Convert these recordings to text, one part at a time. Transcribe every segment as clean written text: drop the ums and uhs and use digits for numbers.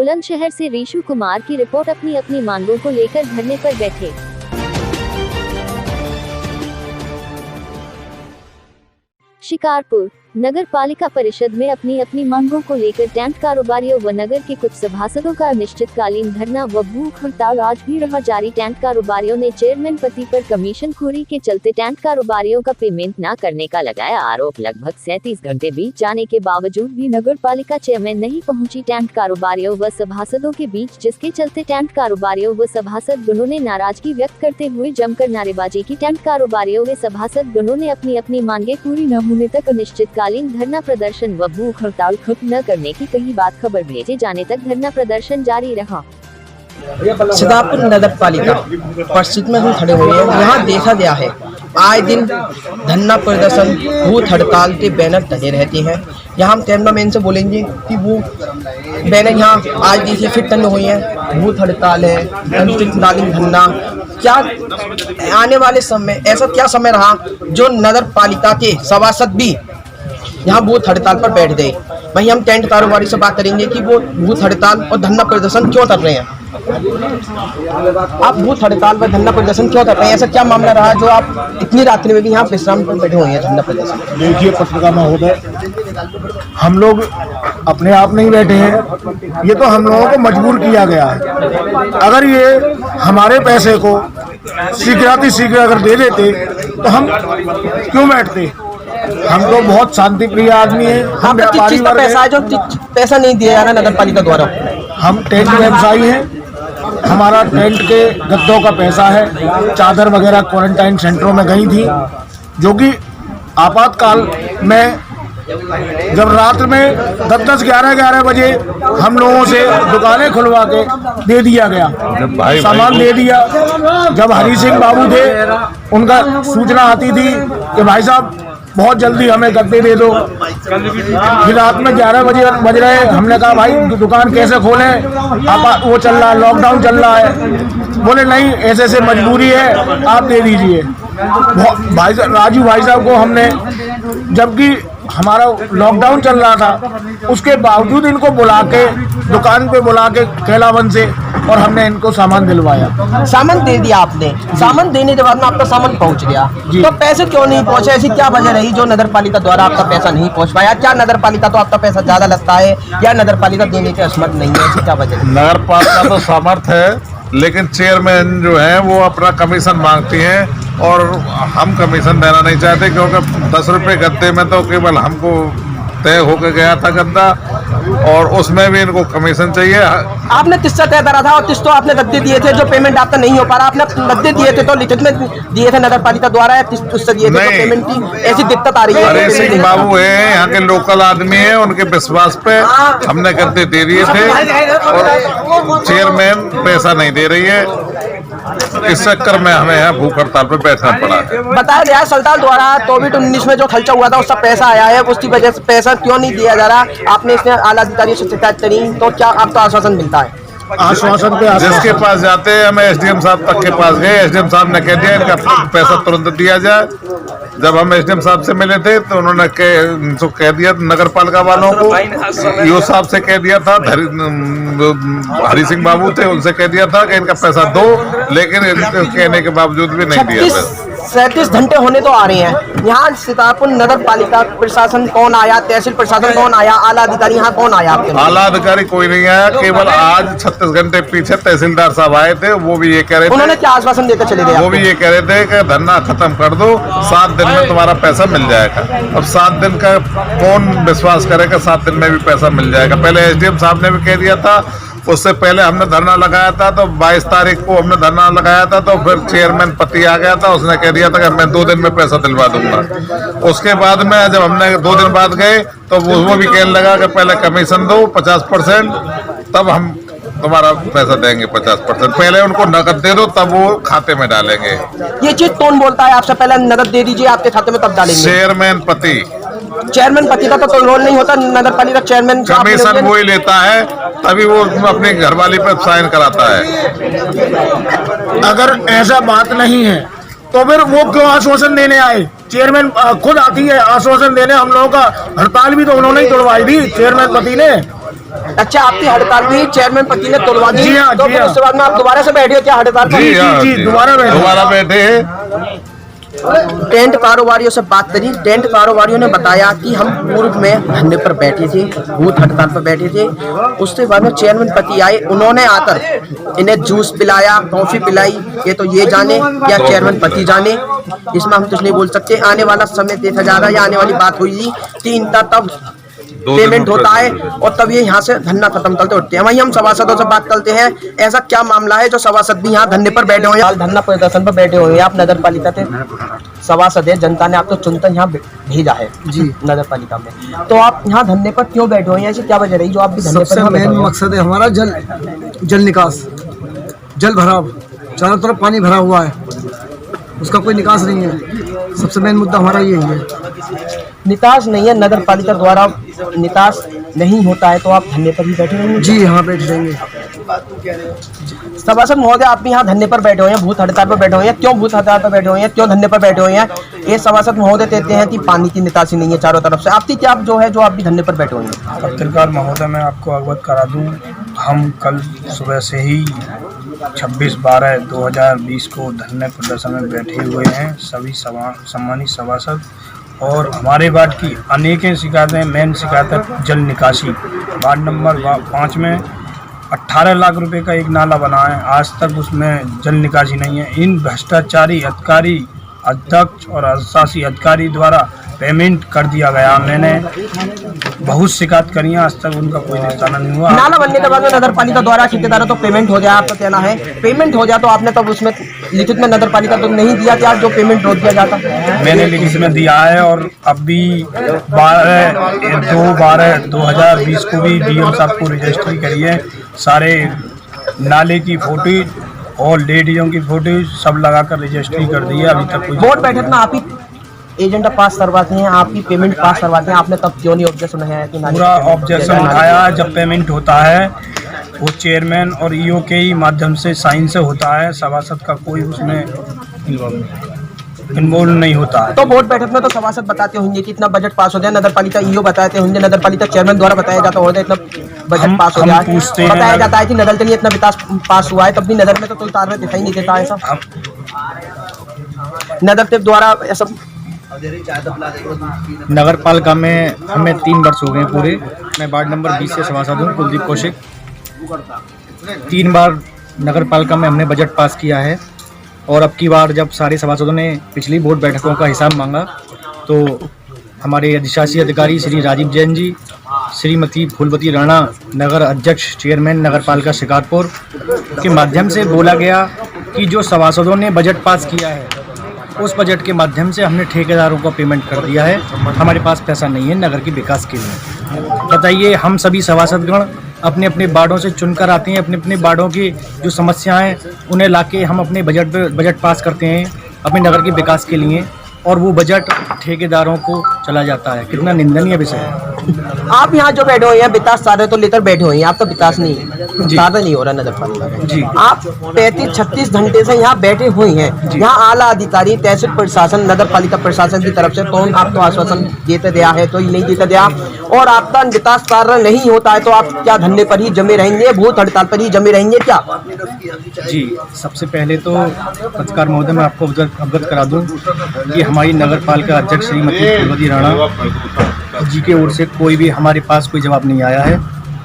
बुलंदशहर से रीशु कुमार की रिपोर्ट। अपनी अपनी मांगों को लेकर धरने पर बैठे। शिकारपुर नगर पालिका परिषद में अपनी अपनी मांगों को लेकर टेंट कारोबारियों व नगर के कुछ सभासदों का अनिश्चितकालीन धरना व भूख हड़ताल आज भी रहा जारी। टेंट कारोबारियों ने चेयरमैन पति पर कमीशन खोरी के चलते टेंट कारोबारियों का पेमेंट न करने का लगाया आरोप। लगभग 37 घंटे बीत जाने के बावजूद भी नगर पालिका चेयरमैन नहीं पहुंची टेंट कारोबारियों व सभासदों के बीच, जिसके चलते टेंट कारोबारियों व सभासद गणों ने नाराजगी व्यक्त करते हुए जमकर नारेबाजी की। टेंट कारोबारियों व सभासद गणों ने अपनी अपनी मांगे पूरी न होने तक अनिश्चितकालीन धरना प्रदर्शन व भूख हड़ताल खत्म न करने की कही बात खबर भेजे जाने तक धरना प्रदर्शन जारी रहा। सीतापुर नगर पालिका परिषद में हम खड़े हुए हैं। यहाँ देखा गया है आए दिन धरना प्रदर्शन भूख हड़ताल के बैनर टंगे रहते हैं। यहाँ हम कैमरामैन से बोलेंगे कि वो बैनर यहाँ आज देखिए फिर टंगे हुए हैं। भूख हड़ताल है, अनिश्चितकालीन धरना। क्या आने वाले समय ऐसा क्या समय रहा जो नगर पालिका के सभासद भी यहाँ बूथ हड़ताल पर बैठ गए? वहीं हम टेंट कारोबारी से बात करेंगे कि वो बूथ हड़ताल और धरना प्रदर्शन क्यों कर रहे हैं। आप बूथ हड़ताल पर धरना प्रदर्शन क्यों कर रहे हैं? ऐसा क्या मामला रहा जो आप इतनी रात्रि में भी यहाँ विश्राम पर बैठे हुए हैं धरना प्रदर्शन? देखिए पत्रकार महोदय, हम लोग अपने आप नहीं बैठे हैं, ये तो हम लोगों को मजबूर किया गया है। अगर ये हमारे पैसे को शीघ्र अगर दे देते तो हम क्यों बैठते? हम तो बहुत शांति प्रिय आदमी है। हम व्यापारी वर्ग पैसा है जो पैसा नहीं दिया जा रहा नगर पालिका द्वारा। हम टेंट व्यवसायी हैं। हमारा टेंट के गद्दों का पैसा है। चादर वगैरह क्वारंटाइन सेंटरों में गई थी, जो कि आपातकाल में जब रात में 10-11 बजे हम लोगों से दुकानें खुलवा के दे दिया गया, सामान दे दिया। जब हरी सिंह बाबू थे, उनका सूचना आती थी कि भाई साहब बहुत जल्दी हमें गद्दे दे दो। फिर रात में 11 बजे बज रहे, हमने कहा भाई दुकान कैसे खोलें, वो चल रहा है, लॉकडाउन चल रहा है। बोले नहीं, ऐसे ऐसे मजबूरी है, आप दे दीजिए। भाई राजू भाई साहब को हमने, जबकि हमारा लॉकडाउन चल रहा था, उसके बावजूद इनको बुला के दुकान पे बुला के कैलावन से, और हमने इनको सामान दिलवाया। सामान दे दिया आपने। सामान देने के बाद में आपका सामान पहुंच गया, तो पैसे क्यों नहीं पहुंचे? ऐसी क्या वजह रही जो नगर पालिका द्वारा आपका पैसा नहीं पहुंच पाया? क्या नगर पालिका तो आपका पैसा ज्यादा लगता है या नगर पालिका देने के असमर्थ नहीं है? ऐसी क्या वजह? नगर पालिका तो समर्थ है, लेकिन चेयरमैन जो है वो अपना कमीशन मांगती हैं और हम कमीशन देना नहीं चाहते, क्योंकि 10 रुपये गद्दे में तो केवल हमको तय होकर गया था गद्दा, और उसमें भी इनको कमीशन चाहिए। आपने किससे तय करा था और किस तो आपने गद्दे दिए थे जो पेमेंट आपका नहीं हो पा रहा? आपने गद्दे दिए थे तो लिखित में दिए थे नगर पालिका द्वारा, या उससे दिए थे तो पेमेंट की ऐसी दिक्कत आ रही है? हरी सिंह बाबू है, यहाँ के लोकल आदमी है, उनके विश्वास पे हमने गद्दे दे दिए थे और चेयरमैन पैसा नहीं दे रही है। इस चक्कर में हमें यहाँ भूख हड़ताल पे बैठना पड़ा है। बताया गया सरकार द्वारा कोविड-19 में जो खर्चा हुआ था उसका पैसा आया है, उसकी वजह से पैसा क्यों नहीं दिया जा रहा? आपने इसमें आला अधिकारियों से शिकायत करी, तो क्या आपका आश्वासन मिलता है? आश्वासन पे जिसके पास जाते हैं, हमें एसडीएम साहब तक के पास गए, एसडीएम साहब ने कह दिया इनका पैसा तुरंत दिया जाए। जब हम एसडीएम साहब से मिले थे तो उन्होंने कह दिया नगर पालिका वालों को, ईओ साहब से कह दिया था, हरी सिंह बाबू थे, उनसे कह दिया था कि इनका पैसा दो, लेकिन इनके कहने के बावजूद भी नहीं दिया पैसा। 37 घंटे होने तो आ रहे हैं। यहाँ सीतापुर नगर पालिका प्रशासन कौन आया, तहसील प्रशासन कौन आया, आला अधिकारी यहाँ कौन आया आपके? आला अधिकारी कोई नहीं आया, केवल आज 36 घंटे पीछे तहसीलदार साहब आए थे। वो भी ये कह रहे थे, उन्होंने क्या आश्वासन देकर चले गए? वो भी ये कह रहे थे कि धरना खत्म कर दो, 7 दिन में तुम्हारा पैसा मिल जाएगा। अब 7 दिन का कौन विश्वास करेगा? 7 दिन में भी पैसा मिल जाएगा। पहले एसडीएम साहब ने भी कह दिया था, उससे पहले हमने धरना लगाया था, तो 22 तारीख को हमने धरना लगाया था, तो फिर चेयरमैन पति आ गया था, उसने कह दिया था कि मैं 2 दिन में पैसा दिलवा दूंगा। उसके बाद में जब हमने 2 दिन बाद गए तो वो भी कहने लगा कि पहले कमीशन दो 50%, तब हम तुम्हारा पैसा देंगे 50%। पहले उनको नकद दे दो, तब वो खाते में डालेंगे। ये चीज कौन बोलता है आपसे? पहले नकद दे दीजिए आपके खाते में तब डालेंगे। चेयरमैन पति का तो रोल नहीं होता, नगर पालिका चेयरमैन कमीशन वो ही लेता है, तभी वो अपनी घरवाली पे साइन कराता है। अगर ऐसा बात नहीं है तो फिर वो क्यों आश्वासन देने आए? चेयरमैन खुद आती है आश्वासन देने। हम लोगों का हड़ताल भी तो उन्होंने ही तोड़वाई थी, चेयरमैन पति ने। अच्छा, आपकी हड़ताल भी चेयरमैन पति ने तोड़वा दी? जी हाँ, तो जी फिर हाँ। उसके बाद में आप दोबारा से बैठे हो क्या हड़ताल पर? जी हाँ, जी, दोबारा बैठे। टेंट कारोबारियों से बात करी। टेंट कारोबारियों ने बताया कि हम पूर्व में धरने पर बैठे थे, भूत हड़ताल पर बैठे थे। उसके बाद में चेयरमैन पति आए, उन्होंने आकर इन्हें जूस पिलाया, कॉफी पिलाई। ये तो ये जाने या चेयरमैन पति जाने, इसमें हम कुछ नहीं बोल सकते। आने वाला समय देखा जा रहा है, आने वाली बात हुई कि इनका तब पेमेंट होता है और तब ये यहाँ से धरना खत्म करते उठते हैं। वहीं हम सभासदों से बात करते हैं, ऐसा क्या मामला है जो सभासद भी यहाँ धरने पर बैठे हुए हैं? धरना प्रदर्शन पर बैठे हुए हैं, आप नगर पालिका के सभासद है, जनता ने आपको चुनकर यहाँ भेजा है जी नगर पालिका में, तो आप यहाँ धरने पर क्यों बैठे हुए हैं? ऐसी क्या वजह रही जो आप भी धरने पर? सबसे मेन मकसद है हमारा जल निकास, जल भराव, चारों तरफ पानी भरा हुआ है, उसका कोई निकास नहीं है। सबसे मेन मुद्दा हमारा यही है। निकास नहीं है, नगर पालिका द्वारा निकास नहीं होता है, तो आप धरने पर ही बैठे रहेंगे? जी हाँ, बैठ जाएंगे। सभासद महोदय, आप भी यहाँ धरने पर बैठे हुए हैं, भूत हड़ताल पर बैठे हुए हैं, क्यों भूत हड़ताल पर बैठे हुए हैं, क्यों धरने पर बैठे हुए हैं? ये सभासद महोदय कहते हैं कि पानी की निकासी नहीं है चारों तरफ से। आपकी क्या जो है जो आप भी धरने पर बैठे हुए हैं? पत्रकार महोदय, मैं आपको अवगत करा दूं, हम कल सुबह से ही 26/12/2020 को धरने प्रदर्शन में बैठे हुए हैं, सभी सम्मानित सभासद। और हमारे वार्ड की अनेकें शिकायतें, मेन शिकायत है जल निकासी। वार्ड नंबर 5 में 18 लाख रुपए का एक नाला बना है, आज तक उसमें जल निकासी नहीं है। इन भ्रष्टाचारी अधिकारी, अध्यक्ष और अधिशासी अधिकारी द्वारा पेमेंट कर दिया गया। मैंने बहुत शिकायत करी है, आज तक उनका कोई निस्तारण नहीं हुआ। नाला बनने के बाद में नगर पालिका द्वारा ठेकेदारों तो पेमेंट हो जाए, आपका कहना है पेमेंट हो जाए, तो आपने तब उसमें लिखित में नगर पालिका तो नहीं दिया कि आज जो पेमेंट रोक दिया जाता? मैंने लिखित में दिया है और अभी 12/2/2020 को भी डीएम साहब को रजिस्ट्री करी है। सारे नाले की फोटो और लेडीजों की फोटो सब लगाकर रजिस्ट्री कर दी है। अभी तक कोई बोर्ड बैठक में आप ही एजेंडा पास करवाते हैं, आप ही पेमेंट पास करवाते हैं, आपने तब क्यों नहीं ऑब्जेक्शन उठाया? कि पूरा ऑब्जेक्शन उठाया। जब पेमेंट होता है वो चेयरमैन और ईओ के ही माध्यम से साइन से होता है, सभासद का कोई उसमें इन्वॉल्व नहीं होता है। तो बोर्ड बैठक में तो सभासद बताते होंगे कि इतना बजट पास हो जाए, नगर पालिका ईओ बताते होंगे, नगर पालिका चेयरमैन द्वारा बताया जाता होगा इतना बजट पास हो जाए, पूछते हैं, बताया जाता है कि नगर के लिए इतना विकास पास हुआ है, तब भी नगर में तो कोई कार्य दिखाई नहीं देता है। ऐसा नगर के द्वारा ऐसा नगर पालिका में हमें 3 वर्ष हो गए पूरे। मैं वार्ड नंबर 20 से सभासद हूँ, कुलदीप कौशिक। 3 बार नगर पालिका में हमने बजट पास किया है और अब की बार जब सारे सभासदों ने पिछली बोर्ड बैठकों का हिसाब मांगा तो हमारे अधिशासी अधिकारी श्री राजीव जैन जी, श्रीमती फूलवती राणा, नगर अध्यक्ष चेयरमैन नगर पालिका शिकारपुर के माध्यम से बोला गया कि जो सभासदों ने बजट पास किया है उस बजट के माध्यम से हमने ठेकेदारों को पेमेंट कर दिया है। हमारे पास पैसा नहीं है नगर के विकास के लिए। बताइए, हम सभी सभासदगण अपने अपने वार्डों से चुनकर आते हैं, अपने अपने वार्डों की जो समस्याएं उन्हें लाके हम अपने बजट पास करते हैं अपने नगर के विकास के लिए, और वो बजट ठेकेदारों को चला जाता है। कितना निंदनीय विषय है। आप यहाँ जो बैठे हुए हैं विकास कार्य तो लेकर बैठे हुए हैं, आप तो विकास नहीं ज्यादा नहीं हो रहा नगर पालिका में जी। आप 35-36 घंटे से यहाँ बैठे हुए हैं। यहाँ आला अधिकारी, तहसील प्रशासन, नगर पालिका प्रशासन की तरफ से कौन आपको आश्वासन देते दिया है, तो ही नहीं देते दिया, और आपका विकास कार्य नहीं होता है तो आप क्या धरने पर ही जमे रहेंगे, भूत हड़ताल पर ही जमे रहेंगे क्या? जी, सबसे पहले तो पत्रकार महोदय मैं आपको अवगत करा दूं कि हमारी नगर पालिका अध्यक्ष श्रीमती फूलवती राणा जी की ओर से कोई भी हमारे पास कोई जवाब नहीं आया है।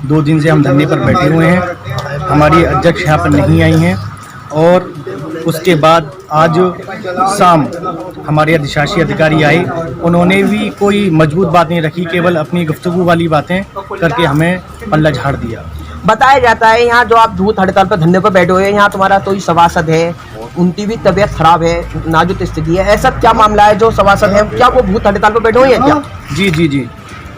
2 दिन से हम धरने पर बैठे हुए हैं, हमारी अध्यक्ष यहाँ पर नहीं आई हैं, और उसके बाद आज शाम हमारे अधिशासी अधिकारी आए, उन्होंने भी कोई मजबूत बात नहीं रखी, केवल अपनी गुफ्तगू वाली बातें करके हमें पल्ला झाड़ दिया। बताया जाता है यहाँ जो आप भूत हड़ताल पर धरने पर बैठे हुए हैं, यहाँ तुम्हारा कोई सभासद है, उनकी भी तबीयत खराब है, नाजुक स्थिति है, ऐसा क्या मामला है? जो सभासद है क्या वो भूत हड़ताल पर बैठे हुए हैं क्या? जी जी जी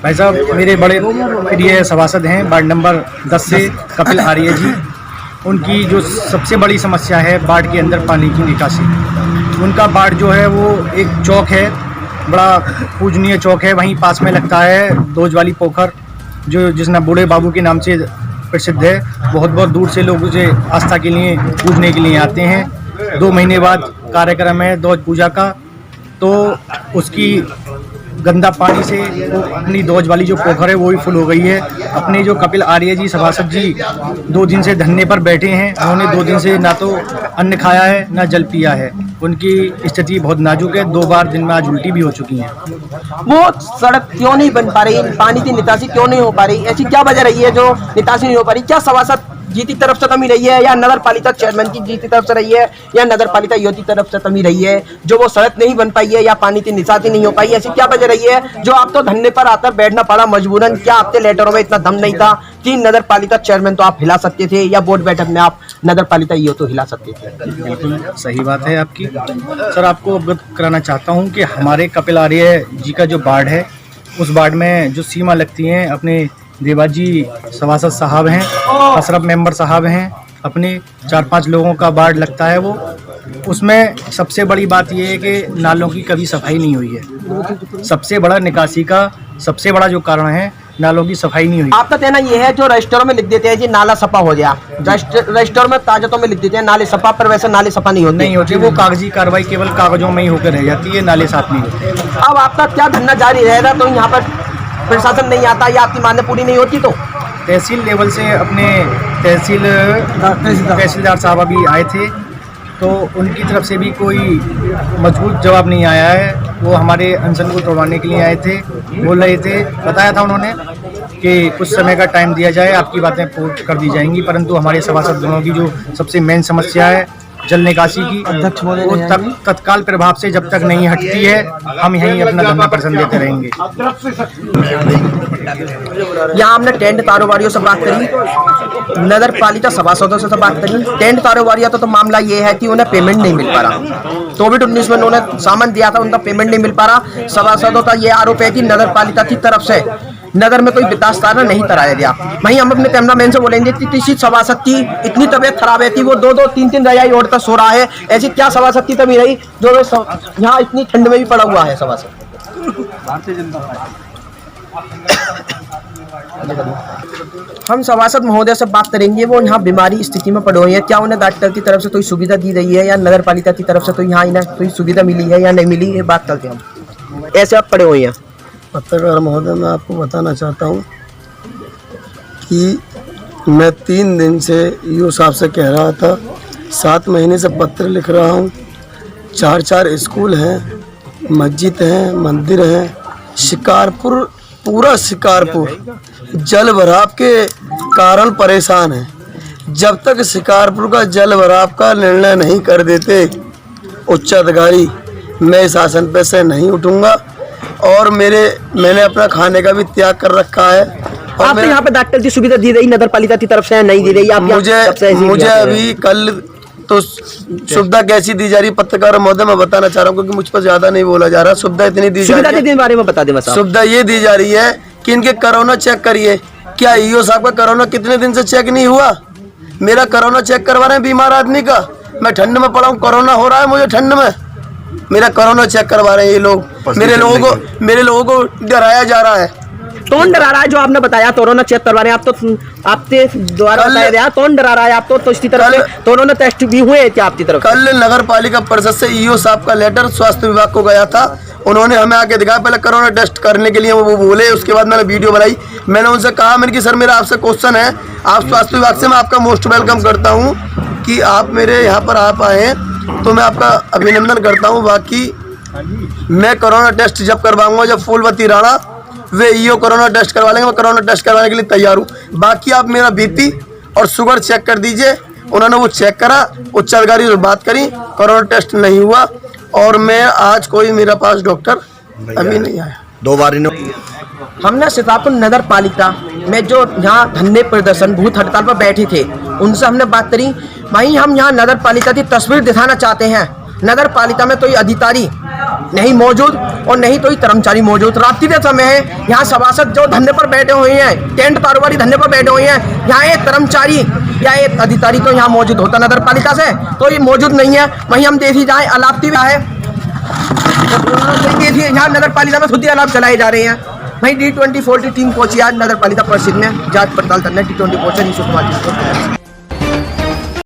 भाई साहब, मेरे बड़े प्रिय सभासद हैं वार्ड नंबर 10 से कपिल आर्य जी। उनकी जो सबसे बड़ी समस्या है वार्ड के अंदर पानी की निकासी। उनका वार्ड जो है वो एक चौक है, बड़ा पूजनीय चौक है, वहीं पास में लगता है दोजवाली पोखर, जो जिसने बूढ़े बाबू के नाम से प्रसिद्ध है। बहुत बहुत दूर से लोग उसे आस्था के लिए पूजने के लिए आते हैं। 2 महीने बाद कार्यक्रम है ध्वज पूजा का, तो उसकी गंदा पानी से वो अपनी दौज वाली जो पोखर है वो भी फुल हो गई है। अपने जो कपिल आर्य जी सभासद जी 2 दिन से धरने पर बैठे हैं। उन्होंने 2 दिन से ना तो अन्न खाया है ना जल पिया है। उनकी स्थिति बहुत नाजुक है। 2 बार दिन में आज उल्टी भी हो चुकी है। वो सड़क क्यों नहीं बन पा रही, पानी की निकासी क्यों नहीं हो पा रही, ऐसी क्या वजह रही है जो निकासी नहीं हो पा रही? क्या सभासद जी की तरफ से कमी रही है, या नगर पालिका चेयरमैन की जी की तरफ से रही है, या नगर पालिका ईओ की तरफ से कमी रही है जो वो सड़क नहीं बन पाई है, या पानी की निकासी नहीं हो पाई? ऐसी क्या वजह रही है जो आपको धरने पर आकर बैठना पड़ा मजबूरन? क्या आपके लेटरों में इतना दम नहीं था कि नगर पालिका चेयरमैन तो आप हिला सकते थे, या बोर्ड बैठक में आप नगर पालिका ईओ तो हिला सकते थे? बिल्कुल सही बात है आपकी। सर, आपको अवगत कराना चाहता हूँ कि हमारे कपिल आर्य जी का जो वार्ड है, उस वार्ड में जो सीमा लगती है अपने देवाजी सभासद साहब हैं, अशरफ मेंबर साहब हैं, अपने 4-5 लोगों का वार्ड लगता है वो। उसमें सबसे बड़ी बात यह है कि नालों की कभी सफाई नहीं हुई है। सबसे बड़ा निकासी का सबसे बड़ा जो कारण है, नालों की सफाई नहीं हुई। आपका कहना यह है जो रजिस्टरों में लिख देते हैं जी नाला सफा हो गया, रजिस्टर में कागजों में लिख देते हैं नाले सफा, पर वैसे नाले सफा नहीं होते। वो कागजी कार्रवाई केवल कागजों में ही होकर रह जाती है, नाले साफ नहीं होते। अब आपका क्या धरना जारी रहेगा? तो यहाँ पर प्रशासन नहीं आता या आपकी मांगें पूरी नहीं होती तो? तहसील लेवल से अपने तहसीलदार साहब अभी आए थे, तो उनकी तरफ से भी कोई मजबूत जवाब नहीं आया है। वो हमारे अनशन को तोड़वाने के लिए आए थे, बोल रहे थे, बताया था उन्होंने कि कुछ समय का टाइम दिया जाए, आपकी बातें पूर्ण कर दी जाएंगी। परंतु हमारे सभासद दोनों की जो सबसे मेन समस्या है जल निकासी की, वो तत्काल प्रभाव से जब तक नहीं हटती है, हम यहीं अपना धरना प्रदर्शन देते रहेंगे। यहाँ हमने टेंट कारोबारियों से बात करी, नगर पालिका सभासदों से बात करी। टेंट कारोबारियों तो मामला ये है कि उन्हें पेमेंट नहीं मिल पा रहा। कोविड-19 में उन्होंने सामान दिया था, उनका पेमेंट नहीं मिल पा रहा। सभासदों का ये आरोप है कि नगर पालिका की तरफ से नगर में कोई विकास कार्य नहीं कराया गया। वहीं हम अपने कैमरामैन से बोलेंगे कि किसी सभासद की इतनी तबीयत खराब है कि वो 2-2, 3-3 रजाई ओढ़कर सो रहा है, ऐसी क्या सभासद की कमी रही जो यहाँ इतनी ठंड में भी पड़ा हुआ है सभासद? हम सभासद महोदय से बात करेंगे, वो यहाँ बीमारी स्थिति में पड़े हुए हैं। क्या उन्हें डॉक्टर की तरफ से कोई सुविधा दी गई है, या नगर पालिका की तरफ से तो यहाँ इन्हें कोई सुविधा मिली है या नहीं मिली, ये बात करते हैं हम। ऐसे आप पड़े हुए हैं। पत्रकार महोदय, मैं आपको बताना चाहता हूँ कि मैं 3 दिन से ईओ साहब से कह रहा था, 7 महीने से पत्र लिख रहा हूँ। 4-4 स्कूल हैं, मस्जिद हैं, मंदिर हैं। शिकारपुर, पूरा शिकारपुर जल भराव के कारण परेशान है। जब तक शिकारपुर का जल भराव का निर्णय नहीं कर देते उच्च अधिकारी, मैं इस आसन पे से नहीं उठूँगा। और मैंने अपना खाने का भी त्याग कर रखा है। और आपको यहाँ पे डॉक्टर की सुविधा दी गई नगर पालिका की तरफ से नहीं दी रही? आप मुझे अभी कल तो सुविधा कैसी दी जा रही पत्रकार महोदय, मैं बताना चाह रहा हूँ क्योंकि मुझ पर ज्यादा नहीं बोला जा रहा। सुविधा इतनी दी जा रही है, बारे में बता दें। सुविधा ये दी जा रही है कि इनके कोरोना चेक करिए। क्या ईओ साहब का कोरोना कितने दिन से चेक नहीं हुआ? मेरा कोरोना चेक करवा रहे हैं बीमार आदमी का। मैं ठंड में पड़ा हूँ, कोरोना हो रहा है मुझे ठंड में, मेरा कोरोना चेक करवा रहे हैं ये लोग। मेरे लोगों को डराया जा रहा है। कौन डरा रहा है? जो आपने बताया कोरोना चेक करवा रहे हैं, आप तो आपके द्वारा बताया गया, कौन डरा रहा है आपको? तो इसकी तरफ से कोरोना टेस्ट भी हुए हैं क्या आपकी तरफ? कल नगर पालिका परिषद से ईओ साहब का लेटर स्वास्थ्य विभाग को गया था, उन्होंने हमें आके दिखाया। पहले कोरोना टेस्ट करने के लिए वो बोले, उसके बाद मैंने वीडियो बनाई। मैंने उनसे कहा, मैंने कि सर मेरा आपसे क्वेश्चन है, आप स्वास्थ्य विभाग से मैं आपका मोस्ट वेलकम करता हूँ कि आप मेरे यहाँ पर आप आए हैं, तो मैं आपका अभिनंदन करता हूँ। बाकी मैं कोरोना टेस्ट जब करवाऊंगा, जब फूलवती राणा वे ईओ कोरोना टेस्ट करवा लेंगे, मैं कोरोना टेस्ट करवाने के लिए तैयार हूँ। बाकी आप मेरा बीपी और शुगर चेक कर दीजिए। उन्होंने वो चेक करा, उच्च अधिकारी से बात करी, कोरोना टेस्ट नहीं हुआ। और मैं आज कोई मेरा पास डॉक्टर अभी नहीं आया। 2 बार हमने सीतापुर नगर पालिका में जो यहाँ धरने प्रदर्शन भूख हड़ताल पर बैठे थे, उनसे हमने बात करी। वहीं हम यहाँ नगर पालिका की तस्वीर दिखाना चाहते हैं। नगर पालिका में कोई अधिकारी नहीं मौजूद और नहीं कोई कर्मचारी मौजूद। रात्रि के समय है, यहाँ सभासद जो धरने पर बैठे हुए हैं, टेंट कारोबारी धरने पर बैठे हुए हैं, यहाँ एक कर्मचारी या एक अधिकारी तो यहाँ मौजूद होता नगर पालिका से, तो ये मौजूद नहीं है। वहीं हम देखी जाए अलापती है, यहाँ नगर पालिका में खुद ही अलाप चलाए जा रहे हैं। वहीं D24 टीम पहुंची आज नगर पालिका परिषद में जांच पड़ताल करने। D24 से नीशु कुमार।